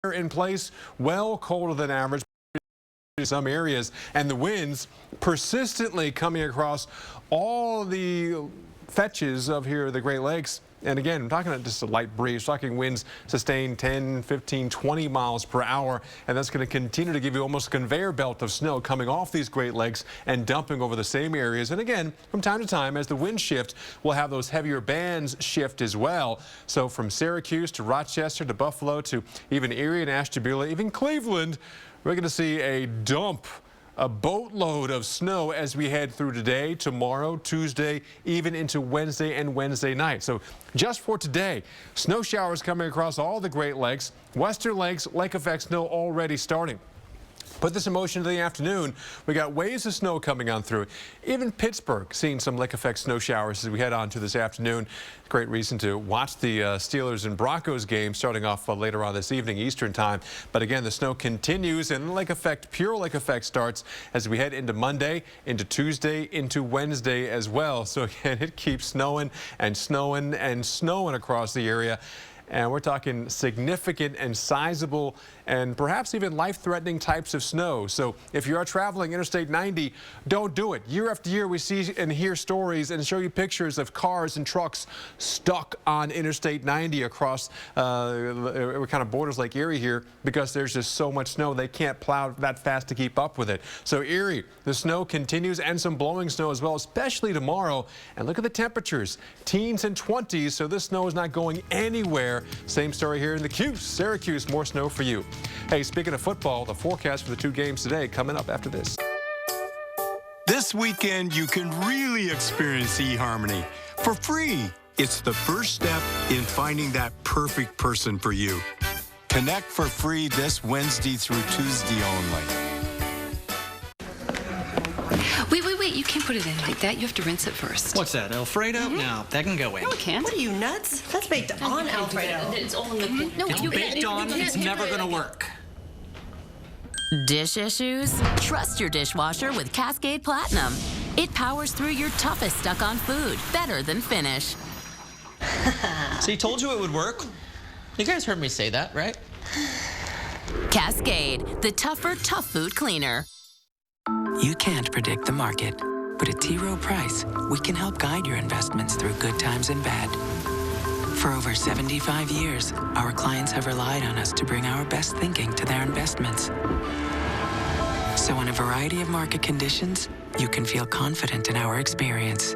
in place, well colder than average in some areas, and the winds persistently coming across all the fetches of here the Great Lakes. And again, I'm talking about just a light breeze, talking winds sustained 10, 15, 20 miles per hour. And that's going to continue to give you almost a conveyor belt of snow coming off these Great Lakes and dumping over the same areas. And again, from time to time, as the winds shift, we'll have those heavier bands shift as well. So from Syracuse to Rochester to Buffalo to even Erie and Ashtabula, even Cleveland, we're going to see a boatload of snow as we head through today, tomorrow, Tuesday, even into Wednesday and Wednesday night. So just for today, snow showers coming across all the Great Lakes. Western Lakes, lake effect snow already starting. Put this in motion to the afternoon. We got waves of snow coming on through. Even Pittsburgh seeing some lake effect snow showers as we head on to this afternoon. Great reason to watch the Steelers and Broncos game starting off later on this evening Eastern time. But again, the snow continues and lake effect, pure lake effect starts as we head into Monday, into Tuesday, into Wednesday as well. So again, it keeps snowing and snowing and snowing across the area. And we're talking significant and sizable and perhaps even life-threatening types of snow. So if you are traveling Interstate 90, don't do it. Year after year, we see and hear stories and show you pictures of cars and trucks stuck on Interstate 90 across kind of borders like Erie here because there's just so much snow they can't plow that fast to keep up with it. So Erie, the snow continues and some blowing snow as well, especially tomorrow. And look at the temperatures, teens and 20s, so this snow is not going anywhere. Same story here in the Cuse, Syracuse, more snow for you. Hey, speaking of football, the forecast for the two games today coming up after this. This weekend, you can really experience eHarmony for free. It's the first step in finding that perfect person for you. Connect for free this Wednesday through Tuesday only. Wait, you can't put it in like that. You have to rinse it first. What's that, Alfredo? No, that can go in. No, it can't. What are you, nuts? That's baked on Alfredo. It's all in the... No, It's baked on, it's never gonna work. Dish issues? Trust your dishwasher with Cascade Platinum. It powers through your toughest stuck-on food better than Finish. See, told you it would work. You guys heard me say that, right? Cascade, the tougher tough food cleaner. You can't predict the market, but at T. Rowe Price, we can help guide your investments through good times and bad. For over 75 years, our clients have relied on us to bring our best thinking to their investments. So in a variety of market conditions, you can feel confident in our experience.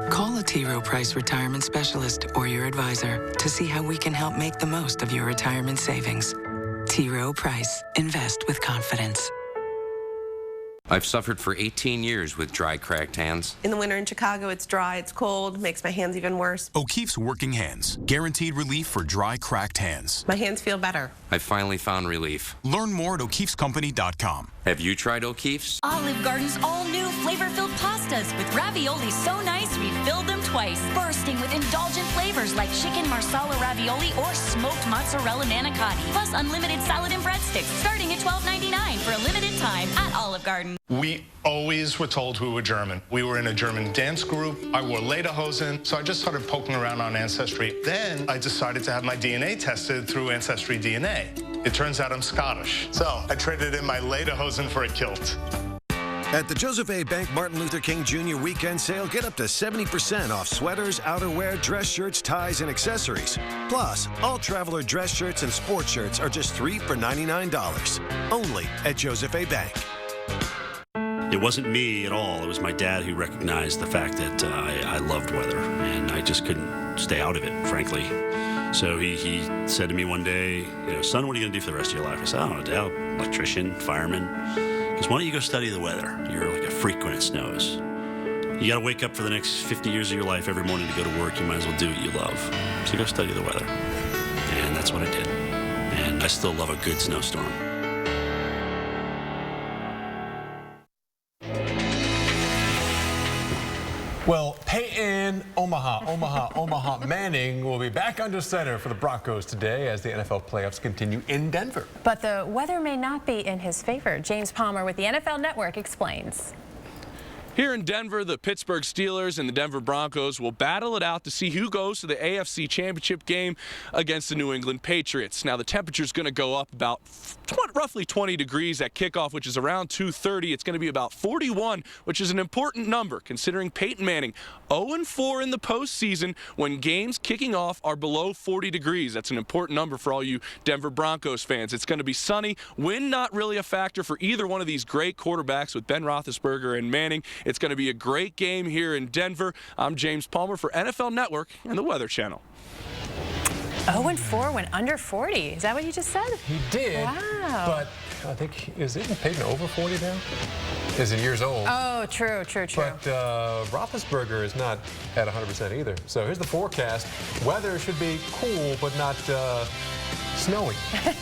Call a T. Rowe Price retirement specialist or your advisor to see how we can help make the most of your retirement savings. T. Rowe Price. Invest with confidence. I've suffered for 18 years with dry, cracked hands. In the winter in Chicago, it's dry, it's cold, makes my hands even worse. O'Keeffe's Working Hands. Guaranteed relief for dry, cracked hands. My hands feel better. I finally found relief. Learn more at o'keeffescompany.com. Have you tried O'Keeffe's? Olive Garden's all-new flavor-filled pastas with ravioli so nice we filled them twice. Bursting with indulgent flavors like chicken marsala ravioli or smoked mozzarella manicotti. Plus unlimited salad and breadsticks starting at $12.99 for a limited time at Olive Garden. We always were told we were German. We were in a German dance group. I wore lederhosen, so I just started poking around on Ancestry. Then I decided to have my DNA tested through Ancestry DNA. It turns out I'm Scottish. So I traded in my lederhosen for a kilt. At the Joseph A. Bank Martin Luther King Jr. weekend sale, get up to 70% off sweaters, outerwear, dress shirts, ties, and accessories. Plus, all Traveler dress shirts and sports shirts are just $3 for $99. Only at Joseph A. Bank. It wasn't me at all. It was my dad who recognized the fact that I loved weather, and I just couldn't stay out of it, frankly. So he said to me one day, you know, son, what are you going to do for the rest of your life? I said, I don't know, Dad, electrician, fireman. Because why don't you go study the weather? You're like a freak when it snows. You got to wake up for the next 50 years of your life every morning to go to work. You might as well do what you love. So go study the weather. And that's what I did. And I still love a good snowstorm. Well, Peyton Omaha Manning will be back under center for the Broncos today as the NFL playoffs continue in Denver. But the weather may not be in his favor. James Palmer with the NFL Network explains. Here in Denver, the Pittsburgh Steelers and the Denver Broncos will battle it out to see who goes to the AFC Championship game against the New England Patriots. Now, the temperature's going to go up about roughly 20 degrees at kickoff, which is around 2:30. It's going to be about 41, which is an important number considering Peyton Manning 0-4 in the postseason when games kicking off are below 40 degrees. That's an important number for all you Denver Broncos fans. It's going to be sunny. Wind not really a factor for either one of these great quarterbacks with Ben Roethlisberger and Manning. It's going to be a great game here in Denver. I'm James Palmer for NFL Network and the Weather Channel. 0-4 when under 40. Is that what you just said? He did. Wow. But I think, isn't Peyton over 40 now? Is he years old? Oh, true. But Roethlisberger is not at 100% either. So here's the forecast. Weather should be cool, but not snowy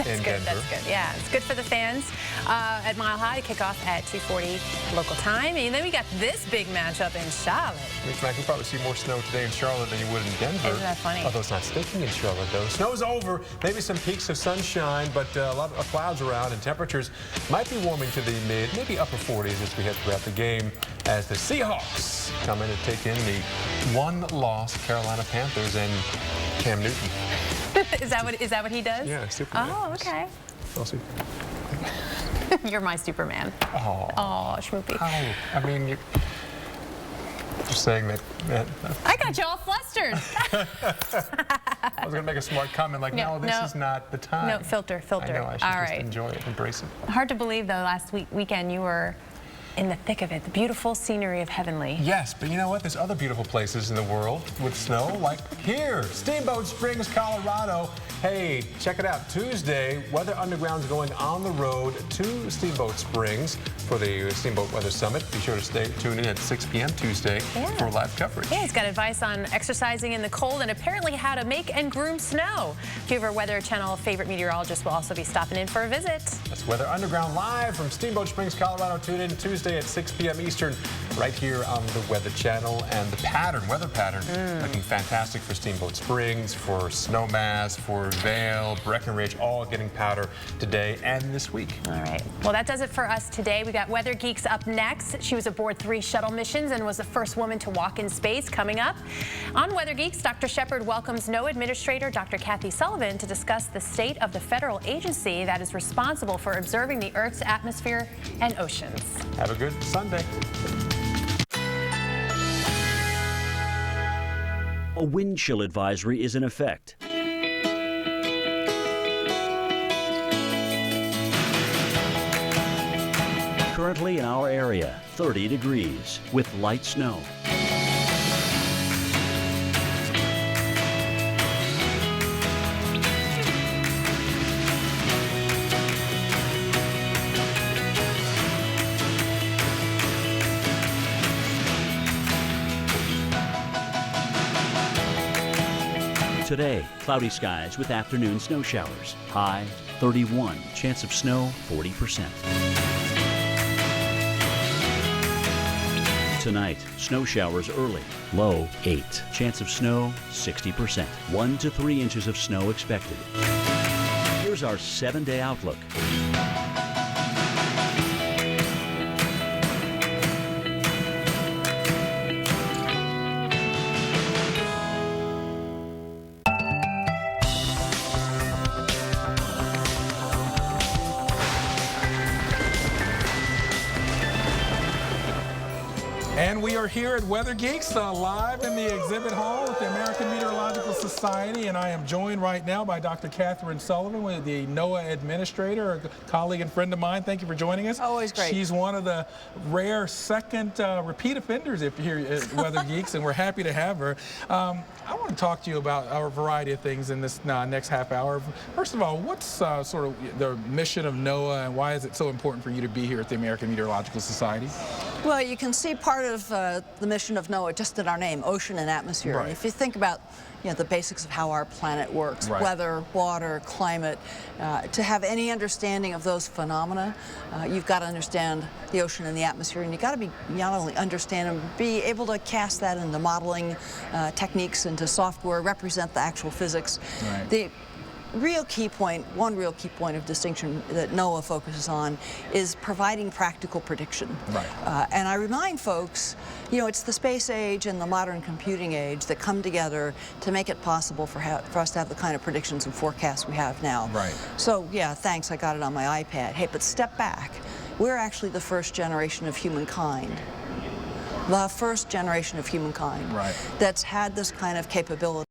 in Denver. That's good. Yeah, it's good for the fans at Mile High to kick off at 2:40 local time. And then we got this big matchup in Charlotte. In fact, you'll probably see more snow today in Charlotte than you would in Denver. Isn't that funny? Although it's not sticking in Charlotte, though. Snow's over. Maybe some peaks of sunshine, but a lot of clouds around, and temperatures might be warming to the mid, maybe upper 40s as we head throughout the game as the Seahawks come in and take in the one-loss Carolina Panthers and Cam Newton. Is that what he does? Yeah, Superman. Oh, okay. I'll see. You're my Superman. Oh, Schmoopy. I mean, you're just saying that. I got you all flustered. I was going to make a smart comment like, no, this is not the time. No, filter. I know, I should all just right. enjoy it, embrace it. Hard to believe, though, last weekend you were in the thick of it, the beautiful scenery of Heavenly. Yes, but you know what? There's other beautiful places in the world with snow, like here, Steamboat Springs, Colorado. Hey, check it out. Tuesday, Weather Underground's going on the road to Steamboat Springs for the Steamboat Weather Summit. Be sure to tune in at 6 p.m. Tuesday for live coverage. Yeah, he's got advice on exercising in the cold and apparently how to make and groom snow. A few of our Weather Channel favorite meteorologists will also be stopping in for a visit. That's Weather Underground live from Steamboat Springs, Colorado. Tune in Tuesday at 6 p.m. Eastern right here on the Weather Channel. And the weather pattern, looking fantastic for Steamboat Springs, for Snowmass, for Vail, Breckenridge, all getting powder today and this week. All right. Well, that does it for us today. We got Weather Geeks up next. She was aboard 3 shuttle missions and was the first woman to walk in space. Coming up on Weather Geeks, Dr. Shepard welcomes NOAA Administrator Dr. Kathy Sullivan to discuss the state of the federal agency that is responsible for observing the Earth's atmosphere and oceans. Have a good Sunday. A wind chill advisory is in effect. Currently in our area, 30 degrees with light snow. Today, cloudy skies with afternoon snow showers. High 31, chance of snow 40%. Tonight, snow showers early. Low 8, chance of snow 60%. 1 to 3 inches of snow expected. Here's our 7-day outlook. And we are here at Weather Geeks, live in the exhibit hall at the American Meteorological Society, and I am joined right now by Dr. Catherine Sullivan, with the NOAA Administrator, a colleague and friend of mine. Thank you for joining us. Always great. She's one of the rare second repeat offenders if you're here at Weather Geeks, and we're happy to have her. I want to talk to you about our variety of things in this next half hour. First of all, what's sort of the mission of NOAA, and why is it so important for you to be here at the American Meteorological Society? Well, you can see part of the mission of NOAA just in our name, ocean and atmosphere. Right. And if you think about the basics of how our planet works, right. Weather, water, climate, to have any understanding of those phenomena, you've got to understand the ocean and the atmosphere, and you've got to be not only understand them, be able to cast that into modeling techniques, into software, represent the actual physics. Right. The real key point, one real key point of distinction that NOAA focuses on is providing practical prediction. Right. And I remind folks, you know, it's the space age and the modern computing age that come together to make it possible for us to have the kind of predictions and forecasts we have now. Right. So yeah, thanks, I got it on my iPad. Hey, but step back. We're actually the first generation of humankind. The first generation of humankind Right. that's had this kind of capability.